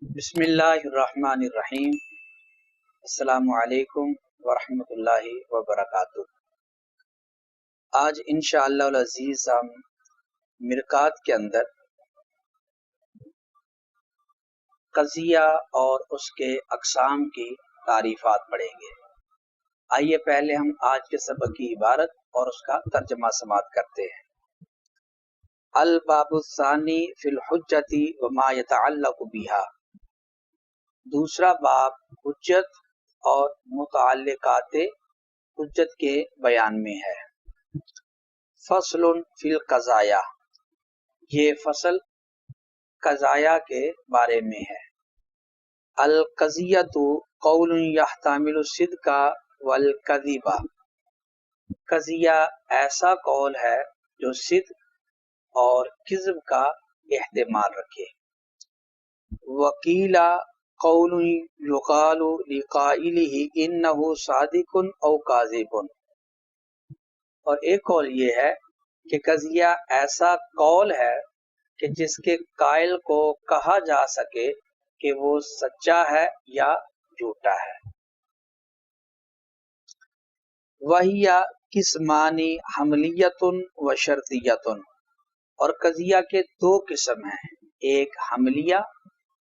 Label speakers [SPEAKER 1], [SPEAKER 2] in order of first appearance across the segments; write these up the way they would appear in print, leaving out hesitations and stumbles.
[SPEAKER 1] بسم اللہ الرحمن الرحیم۔ السلام علیکم ورحمۃ اللہ وبرکاتہ۔ آج انشاءاللہ العزیز ہم مرکات کے اندر قضیہ اور اس کے اقسام کی تعریفات پڑھیں گے۔ آئیے پہلے ہم آج کے سبق کی عبارت اور اس کا ترجمہ سماعت کرتے ہیں۔ الباب الثانی فی الحجۃ وما یتعلق بها، دوسرا باب حجت اور متعلقات حجت کے بیان میں ہے۔ فصل فی القضایا، یہ فصل قضایا کے بارے میں ہے۔ القضیۃ قول یحتمل الصدق والکذب، قضیہ ایسا قول ہے جو صدق اور کذب کا احتمال رکھے۔ وقیل قول یقال لقائلہ انہ صادق او کاذب، اور ایک قول یہ ہے کہ قضیہ ایسا قول ہے کہ جس کے قائل کو کہا جا سکے کہ وہ سچا ہے یا جھوٹا ہے۔ وہی قسمانی حملیۃ و شرطیۃ، اور قضیہ کے دو قسم ہیں، ایک حملیہ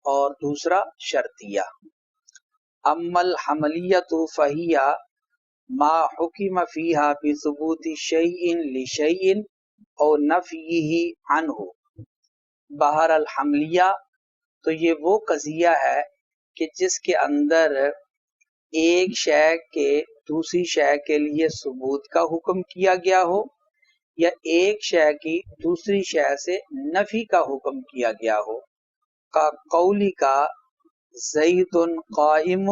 [SPEAKER 1] اور دوسرا شرطیہ۔ اما الحملیۃ فہی ما حکم فیہا بثبوت شیء لشیء او نفیہ عنہ، بہر الحملیہ تو یہ وہ قضیہ ہے کہ جس کے اندر ایک شے کے دوسری شے کے لیے ثبوت کا حکم کیا گیا ہو یا ایک شے کی دوسری شے سے نفی کا حکم کیا گیا ہو، کا قولی کا زید قائم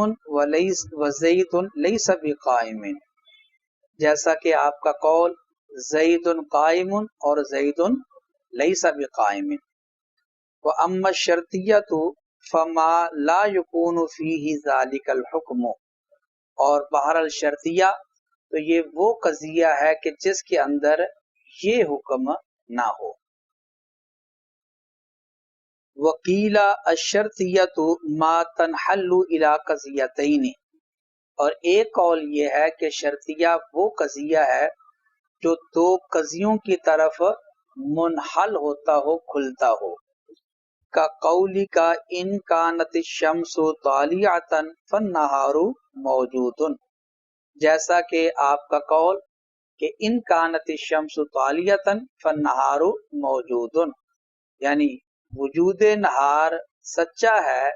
[SPEAKER 1] وزید لیس بقائم، جیسا کہ آپ کا قول زید قائم اور زید لیس بقائم۔ واما الشرطیۃ فما لا یکون فیہ ذلک الحکم، اور بہرحال شرطیہ تو یہ وہ قضیہ ہے کہ جس کے اندر یہ حکم نہ ہو۔ وقیل الشرطیۃ ما تنحل الی قضیتین، اور ایک قول یہ ہے کہ شرطیہ وہ قضیہ ہے جو دو قضیوں کی طرف منحل ہوتا ہو، کھلتا ہو، کا قولی کا ان کانت الشمس طالعۃ فالنہار موجود، جیسا کہ آپ کا قول کہ ان کانت الشمس طالعۃ فالنہار موجود، یعنی وجود نہار سچا ہے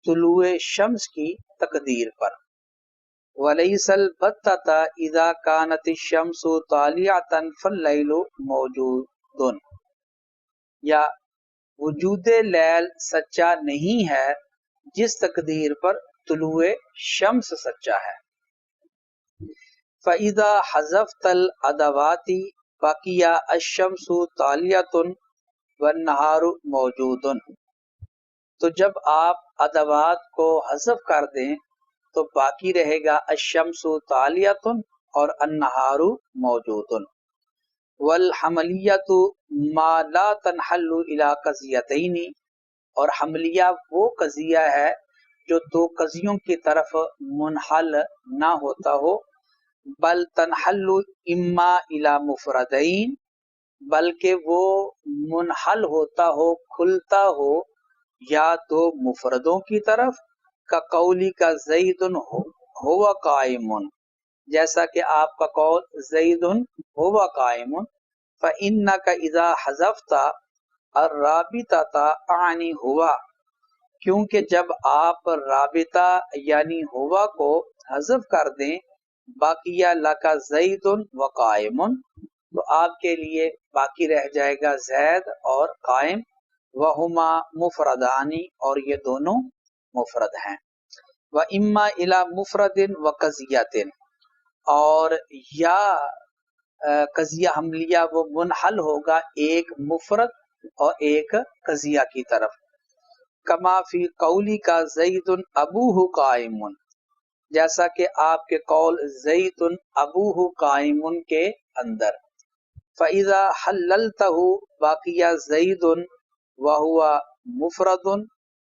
[SPEAKER 1] طلوع شمس کی تقدیر پر۔ وَلَيْسَ الْبَتَّةَ إِذَا كَانَتِ الشَّمْسُ طَالِعَةً فَاللَّيْلُ مَوْجُودٌ، یا وجود لیل سچا نہیں ہے جس تقدیر پر طلوع شمس سچا ہے۔ فَإِذَا حَذَفْتَ الْأَدَوَاتِ بَقِيَ الشَّمْسُ طَالِعَةٌ وَالنَّهَارُ مَوْجُودٌ، تو جب آپ ادوات کو حذف کر دیں تو باقی رہے گا الشمس طالیۃ اور النہار موجود۔ والحملیۃ ما لا تنحل الی قضیتین، اور حملیہ وہ قضیہ ہے جو دو قضیوں کی طرف منحل نہ ہوتا ہو، بل تنحل اما الی مفردین، بلکہ وہ منحل ہوتا ہو، کھلتا ہو یا دو مفردوں کی طرف، کا قولی کا زید ہوا قائم، جیسا کہ آپ کا قول زید ہوا قائم۔ فإنک اذا حذفت الرابطۃ اعنی ہوا، کیونکہ جب آپ رابطہ یعنی ہوا کو حذف کر دیں، باقیہ لک زید و قائم، تو آپ کے لیے باقی رہ جائے گا زید اور قائم، وہما مفردانی، اور یہ دونوں مفرد ہیں۔ وَإِمَّا إِلَى مُفْرَدٍ وَقَضِيَّةٍ، اور یا قضیہ حملیہ وہ منحل ہوگا ایک مفرد اور ایک قضیہ کی طرف، کما فی قولی کا زید ابوہ قائم، جیسا کہ آپ کے قول زید ابوہ قائم کے اندر۔ فَإِذَا حَلَّلْتَهُ بَقِيَ زَيْدٌ وَهُوَ مُفْرَدٌ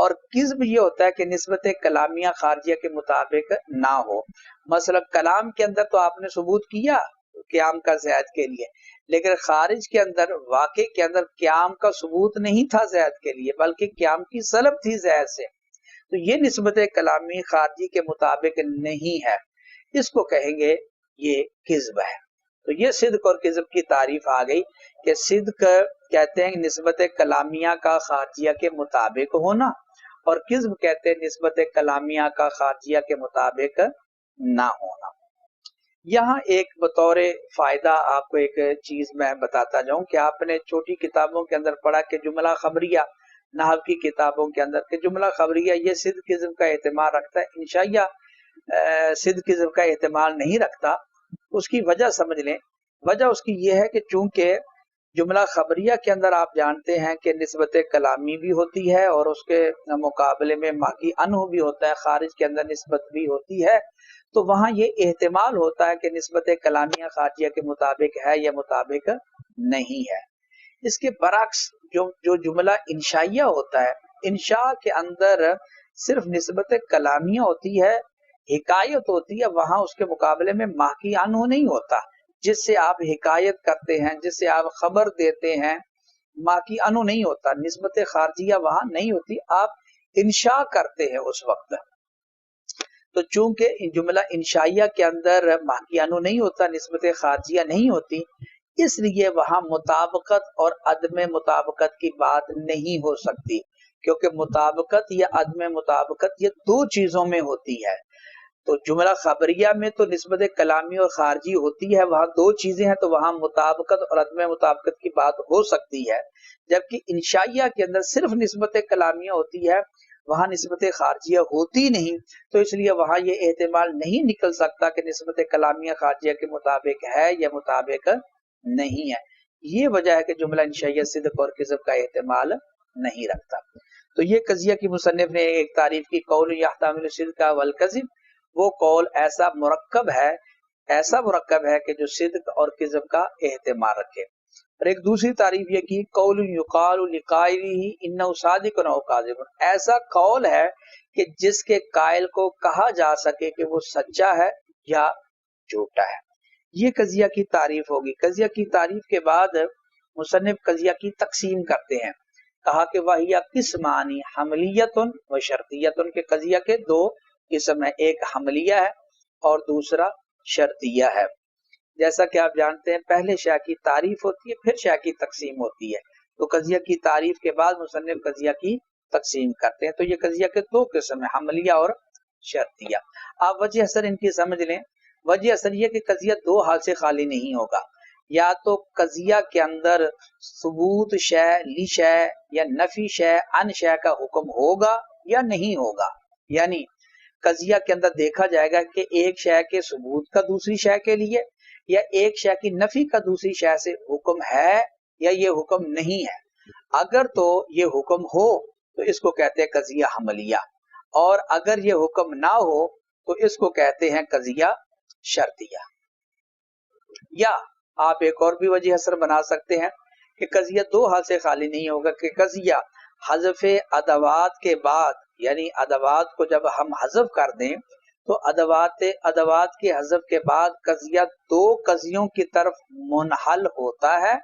[SPEAKER 1] اور کذب یہ ہوتا ہے کہ نسبت کلامیہ خارجیہ کے مطابق نہ ہو. مثلا کلام کے اندر تو آپ نے ثبوت کیا قیام کا زید کے لیے، لیکن خارج کے اندر واقع کے اندر قیام کا ثبوت نہیں تھا زید کے لیے، بلکہ قیام کی سلب تھی زید سے. تو یہ نسبت کلامی خارجی کے مطابق نہیں ہے، اس کو کہیں گے یہ کذب ہے. تو یہ صدق اور کذب کی تعریف آ گئی کہ صدق کہتے ہیں نسبت کلامیہ کا خارجیہ کے مطابق ہونا، اور کذب کہتے ہیں نسبت کلامیہ کا خارجیہ کے مطابق نہ ہونا. یہاں ایک بطور فائدہ آپ کو ایک چیز میں بتاتا جاؤں کہ آپ نے چھوٹی کتابوں کے اندر پڑھا کہ جملہ خبریہ، نحو کی کتابوں کے اندر کہ جملہ خبریہ یہ صدق کذب کا احتمال رکھتا ہے، انشائیہ صدق کذب کا احتمال نہیں رکھتا. اس کی وجہ سمجھ لیں. وجہ اس کی یہ ہے کہ چونکہ جملہ خبریہ کے اندر آپ جانتے ہیں کہ نسبت کلامی بھی ہوتی ہے اور اس کے مقابلے میں ماکی انہو بھی ہوتا ہے، خارج کے اندر نسبت بھی ہوتی ہے، تو وہاں یہ احتمال ہوتا ہے کہ نسبت کلامیہ خارجیہ کے مطابق ہے یا مطابق نہیں ہے. اس کے برعکس جو جملہ انشائیہ ہوتا ہے، انشاء کے اندر صرف نسبت کلامیہ ہوتی ہے، حکایت ہوتی ہے، وہاں اس کے مقابلے میں ماکی انہو نہیں ہوتا. جس سے آپ حکایت کرتے ہیں، جس سے آپ خبر دیتے ہیں، ماکی انہو نہیں ہوتا. نسبت خارجیہ وہاں نہیں ہوتی، آپ انشاء کرتے ہیں اس وقت. تو چونکہ جملہ انشائیہ کے اندر ماکی انہو نہیں ہوتا، نسبت خارجیہ نہیں ہوتی، اس لیے وہاں مطابقت اور عدم مطابقت کی بات نہیں ہو سکتی، کیونکہ مطابقت یا عدم مطابقت یہ دو چیزوں میں ہوتی ہے. تو جملہ خبریہ میں تو نسبت کلامی اور خارجی ہوتی ہے، وہاں دو چیزیں ہیں، تو وہاں مطابقت اور عدم مطابقت کی بات ہو سکتی ہے. جبکہ انشائیہ کے اندر صرف نسبت کلامیہ ہوتی ہے، وہاں نسبت خارجیہ ہوتی نہیں، تو اس لیے وہاں یہ احتمال نہیں نکل سکتا کہ نسبت کلامیہ خارجیہ کے مطابق ہے یا مطابق نہیں ہے. یہ وجہ ہے کہ جملہ انشائیہ صدق اور کذب کا احتمال نہیں رکھتا. تو یہ قضیہ کی مصنف نے ایک تعریف کی قول یحتمل الصدق والکذب، وہ قول ایسا مرکب ہے کہ جو صدق اور کذب کا احتمال رکھے. اور ایک دوسری تعریف یہ کی قول یقال لقائلہ انہ صادق او کاذب، ایسا قول ہے کہ جس کے قائل کو کہا جا سکے کہ وہ سچا ہے یا جھوٹا ہے. یہ قضیہ کی تعریف ہوگی. قضیہ کی تعریف کے بعد مصنف قضیہ کی تقسیم کرتے ہیں. کہا کہ وہی قسمانی حملیت و شرطیت، کے قضیہ کے دو قسم ہے، ایک حملیہ ہے اور دوسرا شرطیہ ہے. جیسا کہ آپ جانتے ہیں پہلے شے کی تعریف ہوتی ہے پھر شے کی تقسیم ہوتی ہے. تو قضیہ کی تعریف کے بعد مصنف قضیہ کی تقسیم کرتے ہیں. تو یہ قضیہ کے دو قسم ہیں، حملیہ اور شرطیہ. آپ وجہ اثر ان کی سمجھ لیں. وجہ اثر یہ کہ قضیہ دو حال سے خالی نہیں ہوگا. یا تو قضیہ کے اندر ثبوت شے لی شے یا نفی شے ان شے کا حکم ہوگا یا نہیں ہوگا. یعنی قضیہ کے اندر دیکھا جائے گا کہ ایک شے کے ثبوت کا دوسری شے کے لیے یا ایک شے کی نفی کا دوسری شے سے حکم ہے یا یہ حکم نہیں ہے. اگر تو یہ حکم ہو تو اس کو کہتے ہیں قضیہ حملیہ، اور اگر یہ حکم نہ ہو تو اس کو کہتے ہیں قضیہ شرطیہ. یا آپ ایک اور بھی وجہ اثر بنا سکتے ہیں کہ قضیہ دو حال سے خالی نہیں ہوگا، کہ قضیہ حذف ادوات کے بعد، یعنی ادوات کو جب ہم حذف کر دیں تو ادوات کے حذف کے بعد قضیہ دو قضیوں کی طرف منحل ہوتا ہے.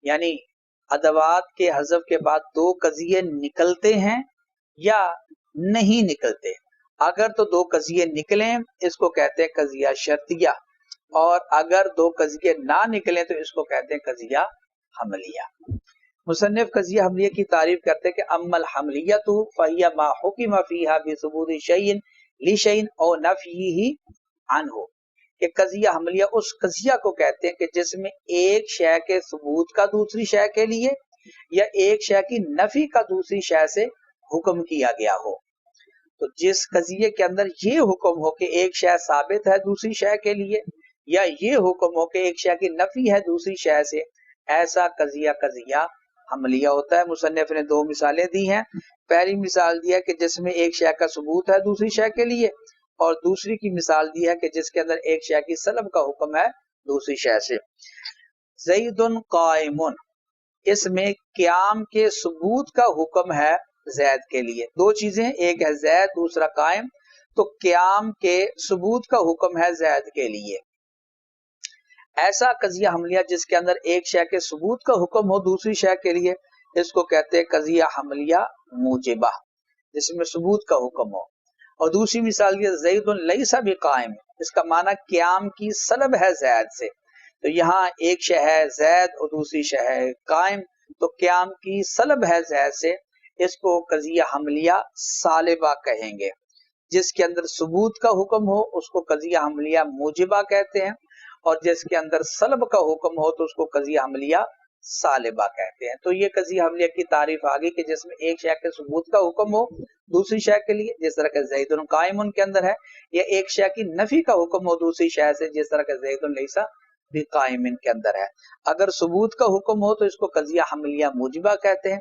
[SPEAKER 1] یعنی ادوات کے حذف کے بعد دو قضیے نکلتے ہیں یا نہیں نکلتے. اگر تو دو قضیے نکلیں اس کو کہتے ہیں قضیہ شرطیہ، اور اگر دو قضیے نہ نکلیں تو اس کو کہتے ہیں قضیہ حملیہ. مصنف قضیہ حملیہ کی تعریف کرتے ہیں کہ اما الحملیۃ فہی ما حکم فیہا بثبوت شیء لشیء او نفیہ عنہ، کہ قضیہ حملیہ اس قضیہ کو کہتے ہیں کہ جس میں ایک شے کے ثبوت کا دوسری شے کے لیے یا ایک شے کی نفی کا دوسری شے سے حکم کیا گیا ہو. تو جس قضیے کے اندر یہ حکم ہو کہ ایک شے ثابت ہے دوسری شے کے لیے، یا یہ حکم ہو کہ ایک شے کی نفی ہے دوسری شے سے، ایسا قضیہ حملیہ ہوتا ہے. مصنف نے دو مثالیں دی ہیں. پہلی مثال دی ہے کہ جس میں ایک شے کا ثبوت ہے دوسری شے کے لیے، اور دوسری کی مثال دی ہے کہ جس کے اندر ایک شے کی سلب کا حکم ہے دوسری شے سے. زید قائم، اس میں قیام کے ثبوت کا حکم ہے زید کے لیے. دو چیزیں، ایک ہے زید دوسرا قائم. تو قیام کے ثبوت کا حکم ہے زید کے لیے. ایسا قضیہ حملیہ جس کے اندر ایک شے کے ثبوت کا حکم ہو دوسری شے کے لیے، اس کو کہتے ہیں قضیہ حملیہ موجبہ، جس میں ثبوت کا حکم ہو. اور دوسری مثال یہ زید لیس بقائم، اس کا معنی قیام کی سلب ہے زید سے. تو یہاں ایک شے ہے زید اور دوسری شے ہے قائم، تو قیام کی سلب ہے زید سے، اس کو قضیہ حملیہ سالبہ کہیں گے. جس کے اندر ثبوت کا حکم ہو اس کو قضیہ حملیہ موجبہ کہتے ہیں، اور جس کے اندر سلب کا حکم ہو تو اس کو قضیہ حملیہ سالبہ کہتے ہیں. تو یہ قضیہ حملیہ کی تعریف آگئی کہ جس میں ایک شے کے ثبوت کا حکم ہو دوسری شے کے لیے، جس طرح کہ زید قائم کے اندر ہے، یا ایک شے کی نفی کا حکم ہو دوسری شے سے، جس طرح کہ زید لیس بقائم کے اندر ہے. اگر ثبوت کا حکم ہو تو اس کو قضیہ حملیہ موجبہ کہتے ہیں،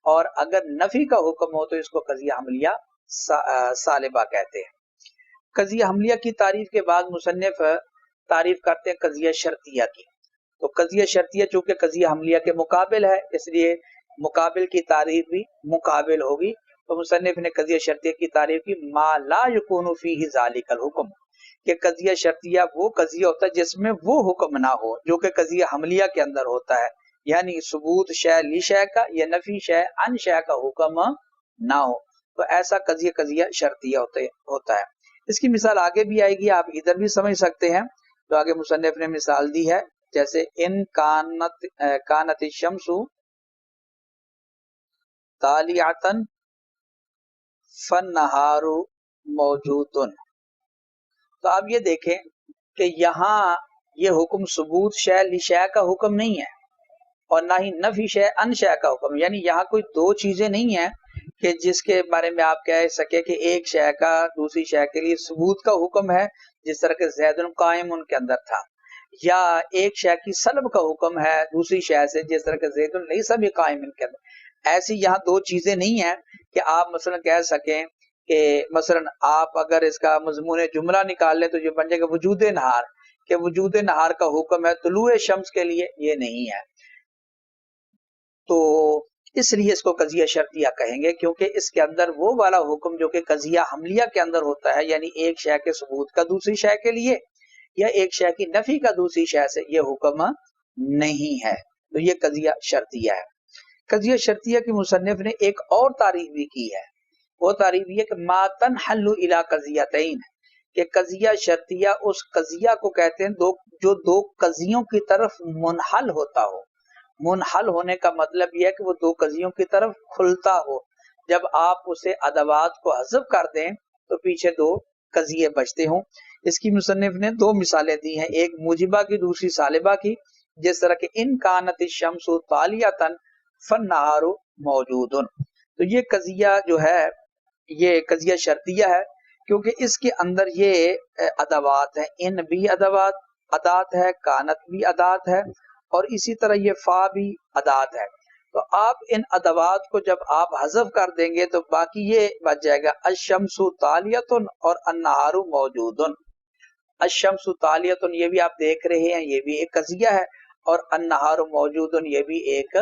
[SPEAKER 1] اور اگر نفی کا حکم ہو تو اس کو قضیہ حملیہ سالبہ کہتے ہیں. قضیہ حملیہ کی تعریف کے بعد مصنف تعریف کرتے ہیں قضیہ شرطیہ کی. تو قضیہ شرطیہ چونکہ قضیہ حملیہ کے مقابل ہے، اس لیے مقابل کی تعریف بھی مقابل ہوگی. تو مصنف نے قضیہ شرطیہ کی تعریف کی ما لا یکون فیہ ذالک الحکم، کہ قضیہ شرطیہ وہ قضیہ ہوتا ہے جس میں وہ حکم نہ ہو جو کہ قضیہ حملیہ کے اندر ہوتا ہے، یعنی ثبوت شے لی شے کا یا نفی شے عن شے کا حکم نہ ہو. تو ایسا قضیہ شرطیہ ہوتا ہے. اس کی مثال آگے بھی آئے گی، آپ ادھر بھی سمجھ سکتے ہیں. تو آگے مصنف نے مثال دی ہے، جیسے ان کانت الشمس طالعۃ فالنہار موجود. تو آپ یہ دیکھیں کہ یہاں یہ حکم ثبوت شے لی شے کا حکم نہیں ہے، اور نہ ہی نفی شے ان شے کا حکم. یعنی یہاں کوئی دو چیزیں نہیں ہیں کہ جس کے بارے میں آپ کہہ سکے کہ ایک شے کا دوسری شے کے لیے ثبوت کا حکم ہے، جس طرح کہ زید قائم ان کے اندر تھا، یا ایک شے کی سلب کا حکم ہے دوسری شے سے، جس طرح کہ زید لیس بقائم ان کے اندر. ایسی یہاں دو چیزیں نہیں ہیں کہ آپ مثلا کہہ سکیں کہ مثلا آپ اگر اس کا مضمون جملہ نکال لیں تو یہ بن جائے گا وجود نہار، کہ وجود نہار کا حکم ہے طلوع شمس کے لیے، یہ نہیں ہے. تو اس لیے اس کو قضیہ شرطیہ کہیں گے، کیونکہ اس کے اندر وہ والا حکم جو کہ قضیہ حملیہ کے اندر ہوتا ہے، یعنی ایک شے کے ثبوت کا دوسری شے کے لیے یا ایک شے کی نفی کا دوسری شے سے، یہ حکم نہیں ہے. تو یہ قضیہ شرطیہ ہے. قضیہ شرطیہ کی مصنف نے ایک اور تعریف بھی کی ہے. وہ تعریف یہ کہ ما تنحل الی قضیتین، کہ قضیہ شرطیہ اس قضیہ کو کہتے ہیں جو دو قضیوں کی طرف منحل ہوتا ہو. منحل ہونے کا مطلب یہ ہے کہ وہ دو قضیوں کی طرف کھلتا ہو. جب آپ اسے ادوات کو حذف کر دیں تو پیچھے دو قضیے بچتے ہوں. اس کی مصنف نے دو مثالیں دی ہیں، ایک موجبہ کی دوسری سالبہ کی. جس طرح کہ ان کانت الشمس طالعۃ فالنہار موجود. تو یہ قضیہ جو ہے یہ قضیہ شرطیہ ہے، کیونکہ اس کے اندر یہ ادوات ہیں، ان بھی ادات ہے، کانت بھی ادات ہے، اور اسی طرح یہ فا بھی ادات ہے. تو آپ ان ادوات کو جب آپ حذف کر دیں گے تو باقی یہ بچ جائے گا الشمس طالعۃ اور النہار موجود. الشمس طالعۃ یہ بھی آپ دیکھ رہے ہیں، یہ بھی ایک قضیہ ہے، اور النہار موجود یہ بھی ایک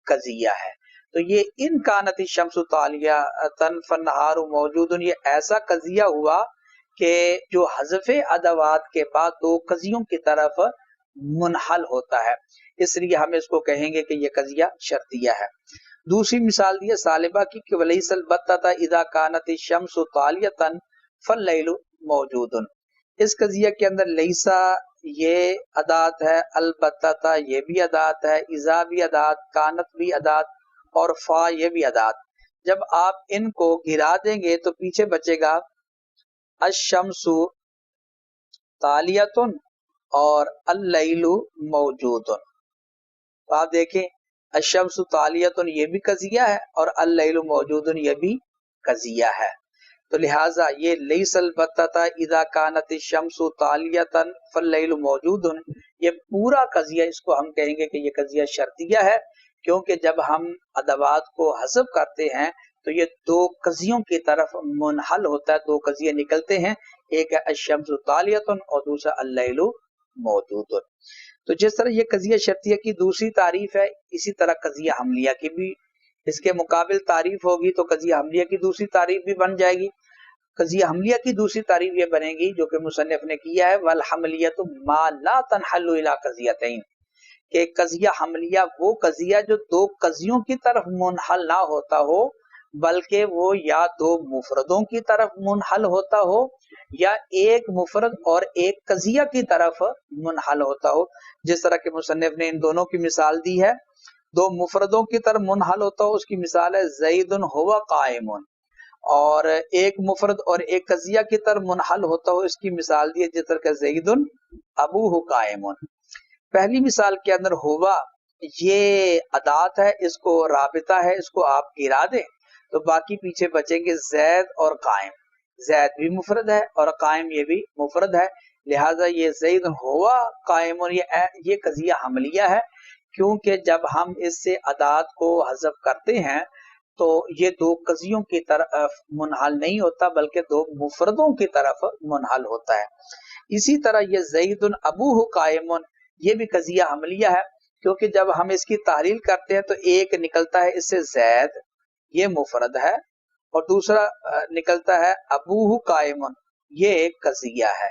[SPEAKER 1] قضیہ ہے. تو یہ ان کانت الشمس طالعۃ فالنہار موجود یہ ایسا قضیہ ہوا کہ جو حذف ادوات کے بعد دو قضیوں کی طرف منحل ہوتا ہے، اس لیے ہم اس کو کہیں گے کہ یہ قضیہ شرطیہ ہے. دوسری مثال دی ہے سالبہ کی کہ ولیس البتۃ اذا کانت الشمس طالعۃ فاللیل موجود. اس قضیہ کے اندر لیسا یہ ادات ہے، البتۃ یہ بھی ادات ہے، اذا بھی ادات، کانت بھی ادات، اور فا یہ بھی ادات. جب آپ ان کو گرا دیں گے تو پیچھے بچے گا الشمس طالعۃ اور اللیل موجود. تو آپ دیکھیں الشمس طالعۃ یہ بھی قضیہ ہے اور اللیل موجود یہ بھی قضیہ ہے. تو لہٰذا یہ لیس البتۃ اذا کانت الشمس طالعۃ فاللیل موجود، یہ پورا قضیہ اس کو ہم کہیں گے کہ یہ قضیہ شرطیہ ہے، کیونکہ جب ہم ادوات کو حذف کرتے ہیں تو یہ دو قضیوں کی طرف منحل ہوتا ہے، دو قضیے نکلتے ہیں، ایک ہے الشمس طالعۃ اور دوسرا اللیل موجود. تو جس طرح یہ قضیہ شرطیہ کی دوسری تعریف ہے، اسی طرح قضیہ حملیہ کی بھی اس کے مقابل تعریف ہوگی تو قضیہ حملیہ کی دوسری تعریف بھی بن جائے گی. قضیہ حملیہ کی دوسری تعریف یہ بنے گی جو کہ مصنف نے کیا ہے والحملیۃ ما لا تنحل الی قضیتین، کہ قضیہ حملیہ وہ قضیہ جو دو قضیوں کی طرف منحل نہ ہوتا ہو بلکہ وہ یا دو مفردوں کی طرف منحل ہوتا ہو یا ایک مفرد اور ایک قضیہ کی طرف منحل ہوتا ہو. جس طرح کہ مصنف نے ان دونوں کی مثال دی ہے، دو مفردوں کی طرف منحل ہوتا ہو، اس کی مثال ہے زید ہو قائم، اور ایک مفرد اور ایک قضیہ کی طرف منحل ہوتا ہو، اس کی مثال دی ہے جس طرح کہ زید ابوہ قائم. پہلی مثال کے اندر ہوا یہ ادات ہے، اس کو رابطہ ہے، اس کو آپ گرا دیں تو باقی پیچھے بچیں گے زید اور قائم. زید بھی مفرد ہے اور قائم یہ بھی مفرد ہے، لہٰذا یہ زید ہوا قائم یہ قضیہ حملیہ ہے، کیونکہ جب ہم اس سے ادات کو حذف کرتے ہیں تو یہ دو قضیوں کی طرف منحل نہیں ہوتا بلکہ دو مفردوں کی طرف منحل ہوتا ہے. اسی طرح یہ زید ابوہ قائم یہ بھی قضیہ حملیہ ہے، کیونکہ جب ہم اس کی تحلیل کرتے ہیں تو ایک نکلتا ہے اس سے زید، یہ مفرد ہے، اور دوسرا نکلتا ہے ابوہ قائم، یہ ایک قضیہ ہے.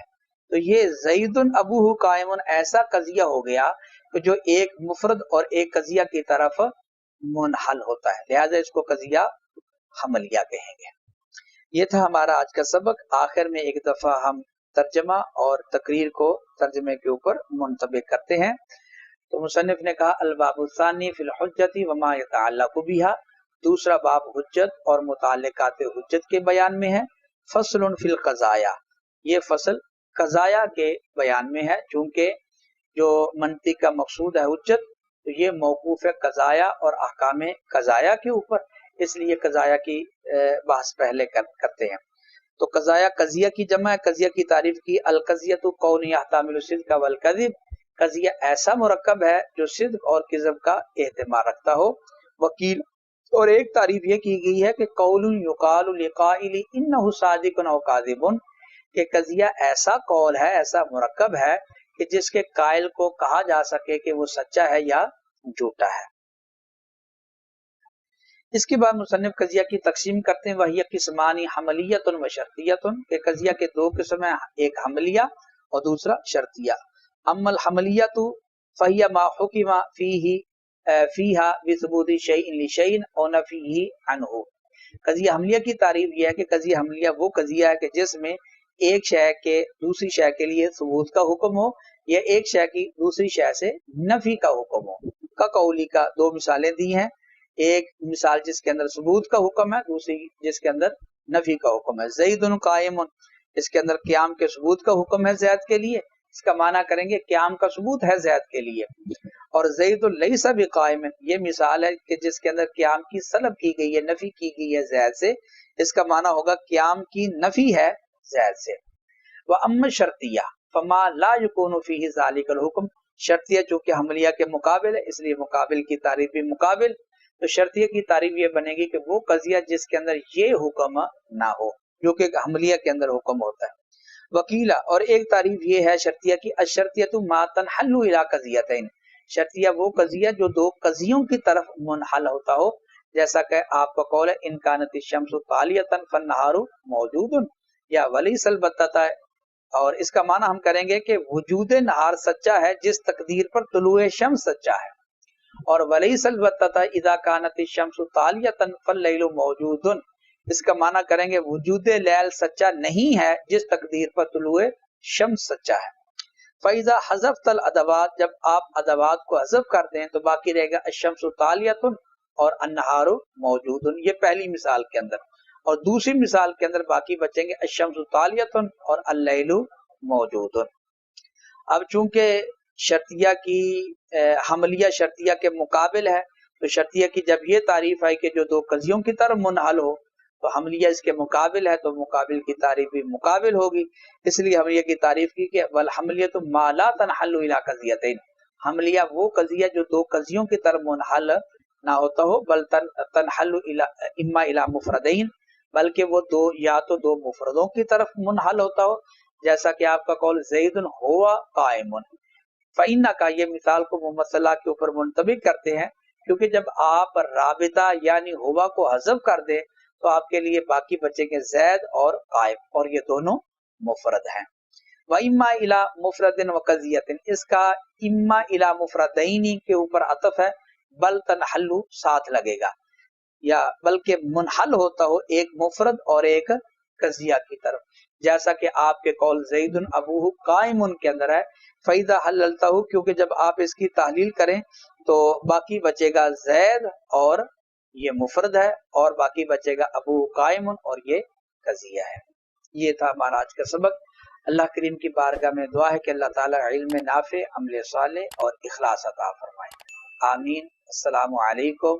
[SPEAKER 1] تو یہ زید ابوہ قائم ایسا قضیہ ہو گیا کہ جو ایک مفرد اور ایک قضیہ کی طرف منحل ہوتا ہے، لہذا اس کو قضیہ حملیہ کہیں گے. یہ تھا ہمارا آج کا سبق. آخر میں ایک دفعہ ہم ترجمہ اور تقریر کو ترجمے کے اوپر منطبق کرتے ہیں. تو مصنف نے کہا الباب الثانی فی الحجۃ وما یتعلق بها، دوسرا باب حجت اور متعلقات حجت کے بیان میں ہے. فصل فی القضایا، یہ فصل قضایا کے بیان میں ہے، چونکہ جو منطق کا مقصود ہے حجت تو یہ موقوف ہے قضایا اور احکام قضایا کے اوپر، اس لیے قضایا کی بحث پہلے کرتے ہیں. تو قضایا قضیہ کی جمع ہے. قضیہ کی تعریف کی القضیۃ کون یحتمل الصدق والکذب، قضیہ ایسا مرکب ہے جو صدق اور کذب کا احتمال رکھتا ہو. وکیل اور ایک تعریف یہ کی گئی ہے کہ قول یقال لقائل انہ صادق او کاذب، کہ قضیہ ایسا قول ہے، ایسا مرکب ہے کہ جس کے قائل کو کہا جا سکے کہ وہ سچا ہے یا جھوٹا ہے. اس کے بعد مصنف قضیہ کی تقسیم کرتے ہیں. وہی قسمانی حملیۃ و شرطیۃ، کہ قضیہ کے دو قسم ہیں، ایک حملیہ اور دوسرا شرطیہ. اما الحملیۃ فہی ما حکم فیہا بثبوت شیء لشیء او نفیہ عنہ. قضیہ حملیہ کی تعریف یہ ہے کہ قضیہ حملیہ وہ قضیہ ہے کہ جس میں ایک شے کے دوسری شے کے لیے ثبوت کا حکم ہو یا ایک شے کی دوسری شے سے نفی کا حکم ہو. کا قولی کا دو مثالیں دی ہیں، ایک مثال جس کے اندر ثبوت کا حکم ہے، دوسری جس کے اندر نفی کا حکم ہے. زید قائم، اس کے اندر قیام کے ثبوت کا حکم ہے زید کے لیے، اس کا معنی کریں گے قیام کا ثبوت ہے زید کے لیے. اور زید لیس بقائم، یہ مثال ہے کہ جس کے اندر قیام کی سلب کی گئی ہے، نفی کی گئی ہے زید سے، اس کا معنی ہوگا قیام کی نفی ہے زید سے. وَأَمَّا شرطیہ فما لا یکون فیہ ذالک الحکم، شرطیہ چونکہ حملیہ کے مقابل ہے اس لیے مقابل کی تعریف بھی مقابل. تو شرطیہ کی تعریف یہ بنے گی کہ وہ قضیہ جس کے اندر یہ حکم نہ ہو جو کہ حملیہ کے اندر حکم ہوتا ہے. وکیلا اور ایک تعریف یہ ہے شرطیہ کی الشرطیۃ ما تنحل الی قضیتین، شرطیہ وہ قضیہ جو دو قضیوں کی طرف منحل ہوتا ہو، جیسا کہ آپ کا قول ہے ان کانت الشمس طالیۃ فالنہار موجود یا ولیس البتۃ، اور اس کا معنی ہم کریں گے کہ وجود نہار سچا ہے جس تقدیر پر طلوع شمس سچا ہے، اور ولیس البتۃ اذا کانت الشمس طالیۃ فاللیل موجود، اس کا معنی کریں گے وجود لیل سچا نہیں ہے جس تقدیر پر طلوع شمس سچا ہے. فَإِذَا حَذَفْتَ الْأَدَوَاتِ، جب آپ ادوات کو حذف کر دیں تو باقی رہے گا الشمس طالیۃ اور النہار موجود، یہ پہلی مثال کے اندر. اور دوسری مثال کے اندر باقی بچیں گے الشمس طالیۃ اور اللیل موجود. اب چونکہ شرطیہ کی حملیہ شرطیہ کے مقابل ہے تو شرطیہ کی جب یہ تعریف آئی کہ جو دو قضیوں کی طرف منحل ہو تو حملیہ اس کے مقابل ہے تو مقابل کی تعریف بھی مقابل ہوگی. اس لیے حملیہ کی تعریف کی کہ والحملیۃ ما لا تنحل الی قضیتین، حملیہ وہ قضیہ جو دو قضیوں کی طرف منحل نہ ہوتا ہو بل تنحل اما الی مفردین، بلکہ وہ دو یا تو دو مفردوں کی طرف منحل ہوتا ہو، جیسا کہ آپ کا قول زید ہوا قائم. فإنک، یہ مثال کو ممثلہ کے اوپر منطبق کرتے ہیں کیونکہ جب آپ رابطہ یعنی ہوا کو حذف کر دیں تو آپ کے لیے باقی بچیں گے زید اور قائم، اور یہ دونوں مفرد ہیں۔ وَإِمَّا إِلَى مُفْرَدٍ وَقَضِيَّةٍ، اس کا اما الی مفردین کے اوپر عطف ہے، بل تنحل ساتھ لگے گا، یا بلکہ منحل ہوتا ہو ایک مفرد اور ایک قضیہ کی طرف، جیسا کہ آپ کے قول زید ابوہ قائم کے اندر ہے، فَإِذَا حَلَّلْتَهُ، کیونکہ جب آپ اس کی تحلیل کریں تو باقی بچے گا زید اور یہ مفرد ہے، اور باقی بچے گا ابو قائم اور یہ قضیہ ہے۔ یہ تھا ہمارا آج کا سبق۔ اللہ کریم کی بارگاہ میں دعا ہے کہ اللہ تعالی علم نافع، عمل صالح اور اخلاص عطا فرمائے، آمین۔ السلام علیکم